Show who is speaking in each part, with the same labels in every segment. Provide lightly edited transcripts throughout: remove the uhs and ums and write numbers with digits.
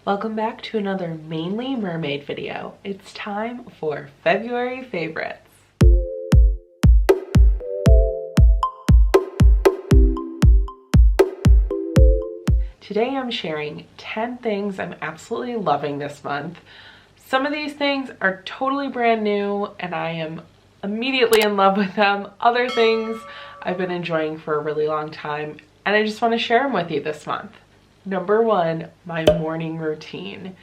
Speaker 1: Welcome back to another mainly mermaid video. It's time for February favorites. Today I'm sharing 10 things I'm absolutely loving this month. Some of these things are totally brand new and I am immediately in love with them. Other things I've been enjoying for a really long time and I just want to share them with you this month. Number one, my morning routine.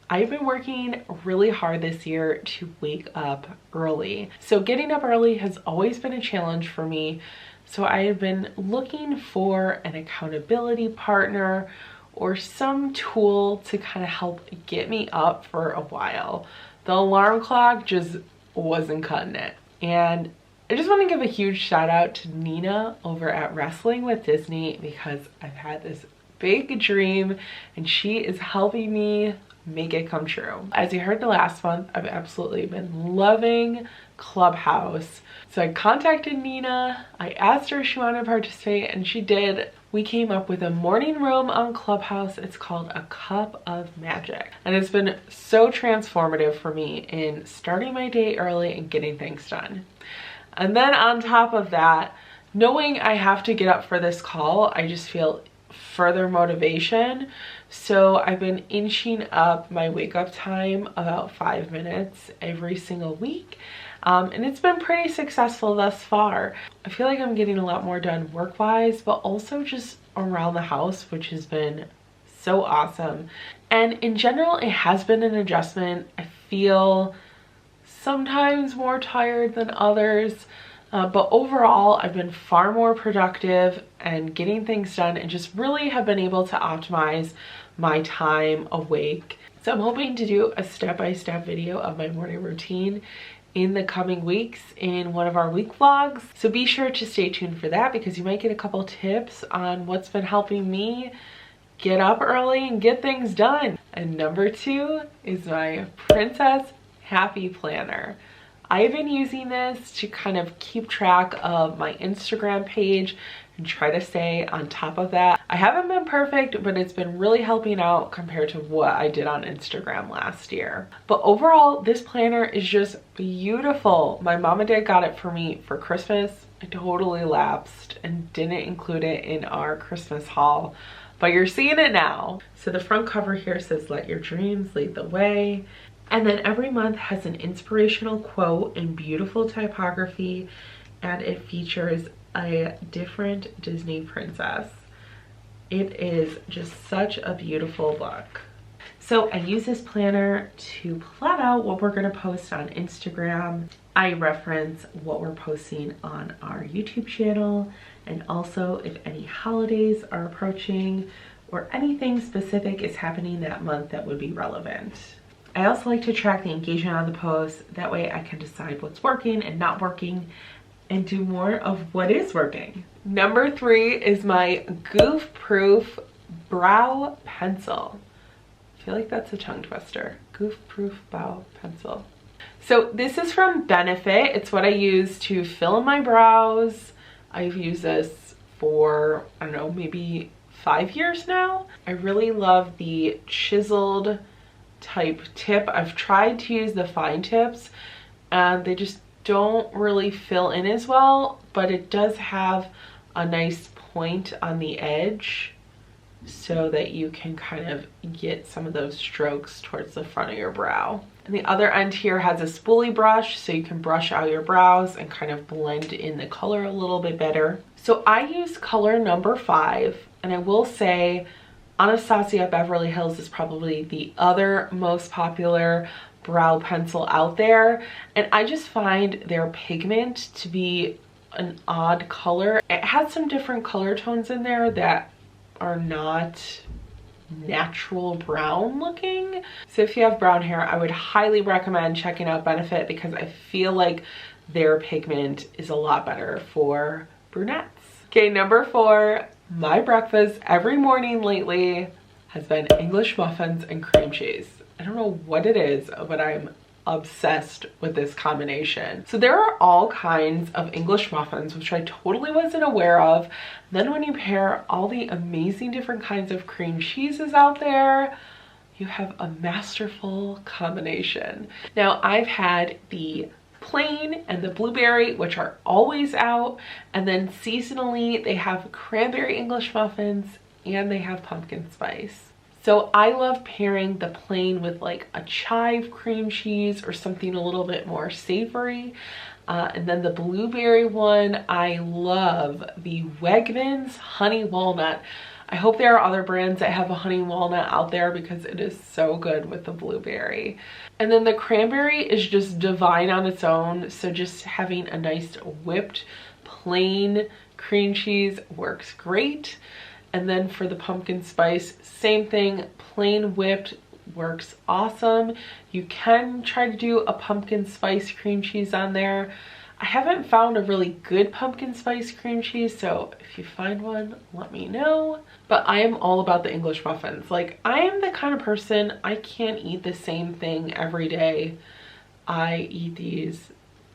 Speaker 1: I've been working really hard this year to wake up early. So getting up early has always been a challenge for me. So I have been looking for an accountability partner or some tool to kind of help get me up for a while. The alarm clock just wasn't cutting it. And I just want to give a huge shout out to Nina over at Wrestling with Disney because I've had this big dream and she is helping me make it come true. As you heard the last month, I've absolutely been loving Clubhouse. So I contacted Nina, I asked her if she wanted to participate and she did. We came up with a morning room on Clubhouse. It's called A Cup of Magic. And it's been so transformative for me in starting my day early and getting things done. And then on top of that, knowing I have to get up for this call, I just feel further motivation. So I've been inching up my wake up time about 5 minutes every single week. And it's been pretty successful thus far. I feel like I'm getting a lot more done work-wise, but also just around the house, which has been so awesome. And in general, it has been an adjustment. I feel sometimes more tired than others. But overall, I've been far more productive and getting things done and just really have been able to optimize my time awake. So I'm hoping to do a step-by-step video of my morning routine in the coming weeks in one of our week vlogs. So be sure to stay tuned for that because you might get a couple tips on what's been helping me get up early and get things done. And number two is my Princess Happy Planner. I've been using this to kind of keep track of my Instagram page and try to stay on top of that. I haven't been perfect, but it's been really helping out compared to what I did on Instagram last year. But overall, this planner is just beautiful. My mom and dad got it for me for Christmas. I totally lapsed and didn't include it in our Christmas haul, but you're seeing it now. So the front cover here says, "Let your dreams lead the way." And then every month has an inspirational quote in beautiful typography, and it features a different Disney princess. It is just such a beautiful book. So I use this planner to plot out what we're gonna post on Instagram. I reference what we're posting on our YouTube channel, and also if any holidays are approaching or anything specific is happening that month that would be relevant. I also like to track the engagement on the post. That way I can decide what's working and not working and do more of what is working. Number three is my goof-proof brow pencil. I feel like that's a tongue twister. Goof-proof brow pencil. So this is from Benefit. It's what I use to fill in my brows. I've used this for, I don't know, maybe 5 years now. I really love the chiseled type tip. I've tried to use the fine tips and they just don't really fill in as well, but it does have a nice point on the edge so that you can kind of get some of those strokes towards the front of your brow. And the other end here has a spoolie brush so you can brush out your brows and kind of blend in the color a little bit better. So I use color number 5, and I will say Anastasia Beverly Hills is probably the other most popular brow pencil out there, and I just find their pigment to be an odd color. It has some different color tones in there that are not natural brown looking. So if you have brown hair, I would highly recommend checking out Benefit because I feel like their pigment is a lot better for brunettes. Okay, number 4. My breakfast every morning lately has been English muffins and cream cheese. I don't know what it is, but I'm obsessed with this combination. So there are all kinds of English muffins, which I totally wasn't aware of. Then when you pair all the amazing different kinds of cream cheeses out there, you have a masterful combination. Now I've had the plain and the blueberry, which are always out, and then seasonally they have cranberry English muffins and they have pumpkin spice. So I love pairing the plain with like a chive cream cheese or something a little bit more savory. And then the blueberry one, I love the Wegmans honey walnut. I hope there are other brands that have a honey walnut out there because it is so good with the blueberry. And then the cranberry is just divine on its own. So just having a nice whipped plain cream cheese works great. And then for the pumpkin spice, same thing, plain whipped works awesome. You can try to do a pumpkin spice cream cheese on there. I haven't found a really good pumpkin spice cream cheese, so if you find one, let me know. But I am all about the English muffins. Like, I am the kind of person, I can't eat the same thing every day. I eat these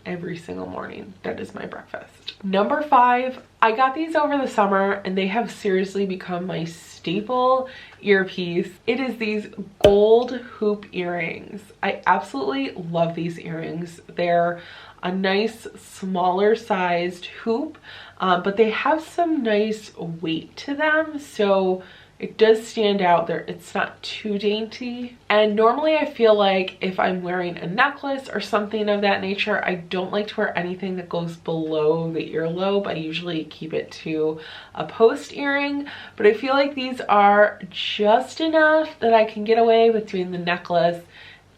Speaker 1: every single morning. That is my breakfast. Number 5, I got these over the summer and they have seriously become my staple earpiece. It is these gold hoop earrings. I absolutely love these earrings. They're a nice smaller sized hoop, but they have some nice weight to them, so it does stand out there. It's not too dainty. And normally I feel like if I'm wearing a necklace or something of that nature, I don't like to wear anything that goes below the earlobe. I usually keep it to a post earring, but I feel like these are just enough that I can get away with doing the necklace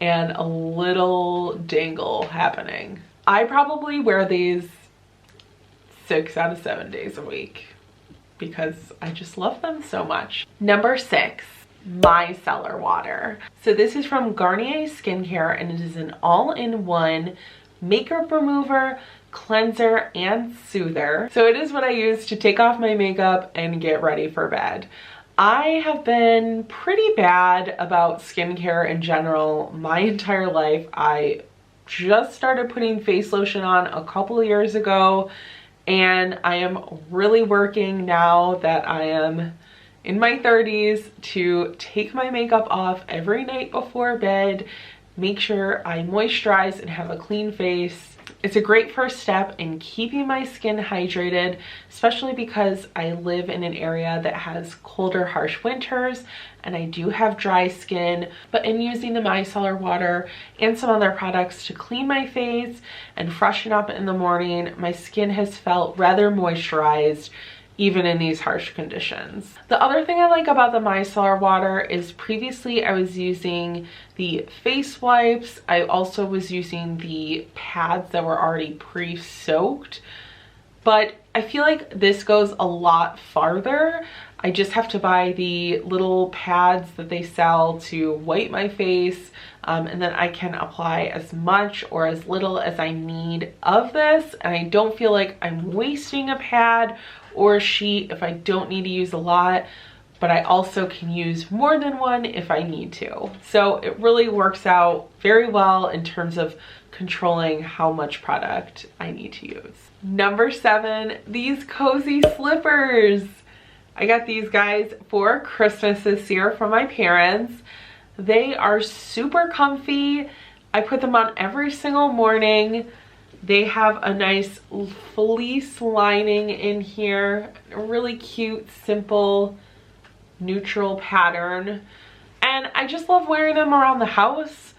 Speaker 1: and a little dangle happening. I probably wear these 6 out of 7 days a week because I just love them so much. Number 6, micellar water. So this is from Garnier Skincare and it is an all-in-one makeup remover, cleanser, and soother. So it is what I use to take off my makeup and get ready for bed. I have been pretty bad about skincare in general my entire life. I just started putting face lotion on a couple of years ago, and I am really working now that I am in my 30s to take my makeup off every night before bed, make sure I moisturize and have a clean face. It's a great first step in keeping my skin hydrated, especially because I live in an area that has colder, harsh winters, and I do have dry skin. But in using the micellar water and some other products to clean my face and freshen up in the morning, my skin has felt rather moisturized even in these harsh conditions. The other thing I like about the micellar water is previously I was using the face wipes. I also was using the pads that were already pre-soaked, but I feel like this goes a lot farther. I just have to buy the little pads that they sell to wipe my face, and then I can apply as much or as little as I need of this, and I don't feel like I'm wasting a pad or a sheet if I don't need to use a lot, but I also can use more than one if I need to. So it really works out very well in terms of controlling how much product I need to use. Number 7, these cozy slippers. I got these guys for Christmas this year from my parents. They are super comfy. I put them on every single morning. They have a nice fleece lining in here, a really cute, simple, neutral pattern. And I just love wearing them around the house.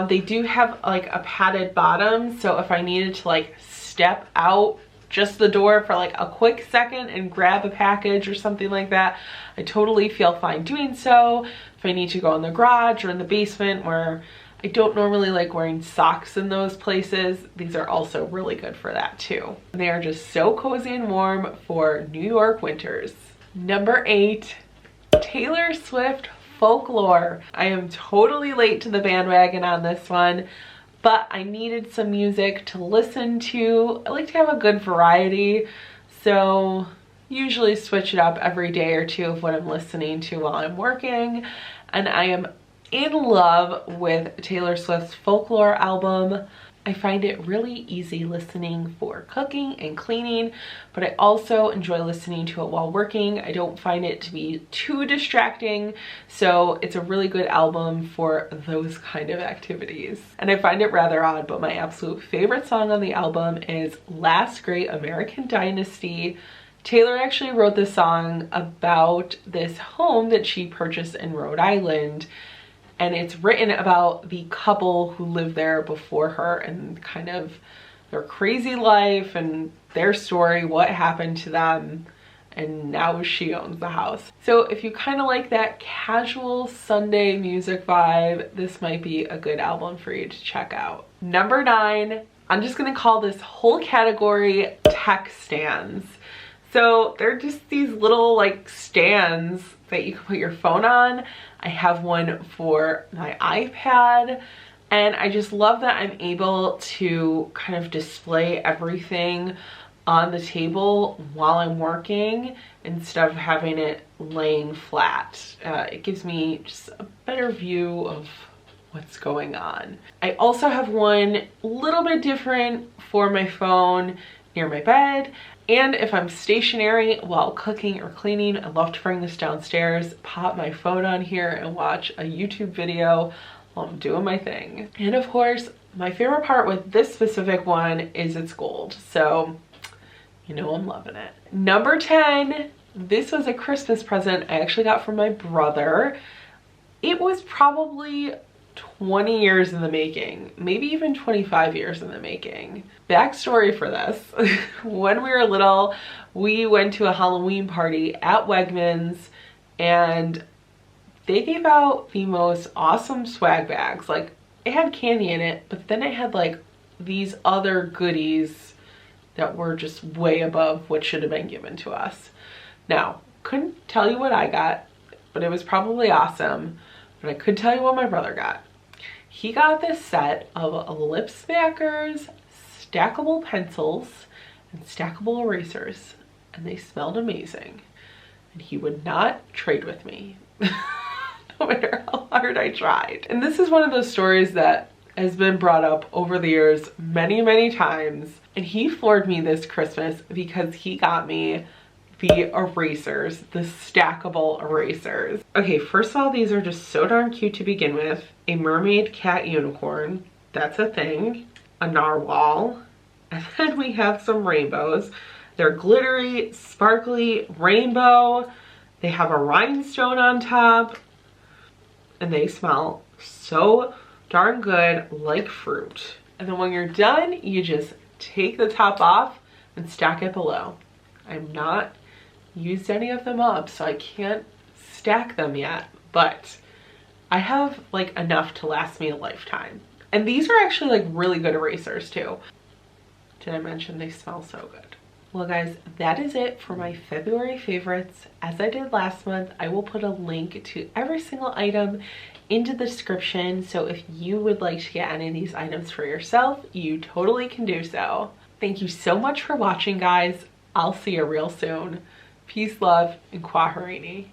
Speaker 1: They do have like a padded bottom, so if I needed to like step out just the door for like a quick second and grab a package or something like that, I totally feel fine doing so. If I need to go in the garage or in the basement where I don't normally like wearing socks in those places, these are also really good for that too. They are just so cozy and warm for New York winters. Number 8, Taylor Swift Folklore. I am totally late to the bandwagon on this one, but I needed some music to listen to. I like to have a good variety, so usually switch it up every day or two of what I'm listening to while I'm working. And I am in love with Taylor Swift's Folklore album. I find it really easy listening for cooking and cleaning, but I also enjoy listening to it while working. I don't find it to be too distracting, so it's a really good album for those kind of activities. And I find it rather odd, but my absolute favorite song on the album is Last Great American Dynasty. Taylor actually wrote this song about this home that she purchased in Rhode Island, and it's written about the couple who lived there before her and kind of their crazy life and their story, what happened to them, and now she owns the house. So if you kind of like that casual Sunday music vibe, this might be a good album for you to check out. Number 9, I'm just gonna call this whole category tech stands. So they're just these little like stands that you can put your phone on. I have one for my iPad, and I just love that I'm able to kind of display everything on the table while I'm working instead of having it laying flat. It gives me just a better view of what's going on. I also have one a little bit different for my phone near my bed. And if I'm stationary while cooking or cleaning, I love to bring this downstairs, pop my phone on here and watch a YouTube video while I'm doing my thing. And of course, my favorite part with this specific one is it's gold. So, you know I'm loving it. Number 10, this was a Christmas present I actually got from my brother. It was probably 20 years in the making, maybe even 25 years in the making. Backstory for this, when we were little, we went to a Halloween party at Wegmans, and they gave out the most awesome swag bags. Like, it had candy in it, but then it had like these other goodies that were just way above what should have been given to us. Now, couldn't tell you what I got, but it was probably awesome. But I could tell you what my brother got. He got this set of lip smackers, stackable pencils, and stackable erasers, and they smelled amazing. And he would not trade with me, no matter how hard I tried. And this is one of those stories that has been brought up over the years many, many times. And he floored me this Christmas because he got me the erasers, the stackable erasers. Okay, first of all, these are just so darn cute to begin with. A mermaid cat unicorn, that's a thing. A narwhal, and then we have some rainbows. They're glittery, sparkly, rainbow. They have a rhinestone on top, and they smell so darn good, like fruit. And then when you're done, you just take the top off and stack it below. I'm not used any of them up, so I can't stack them yet, but I have like enough to last me a lifetime. And these are actually like really good erasers too. Did I mention they smell so good? Well guys, that is it for my February favorites. As I did last month, I will put a link to every single item into the description, so if you would like to get any of these items for yourself, you totally can do so. Thank you so much for watching, guys. I'll see you real soon. Peace, love, and Kwaherini.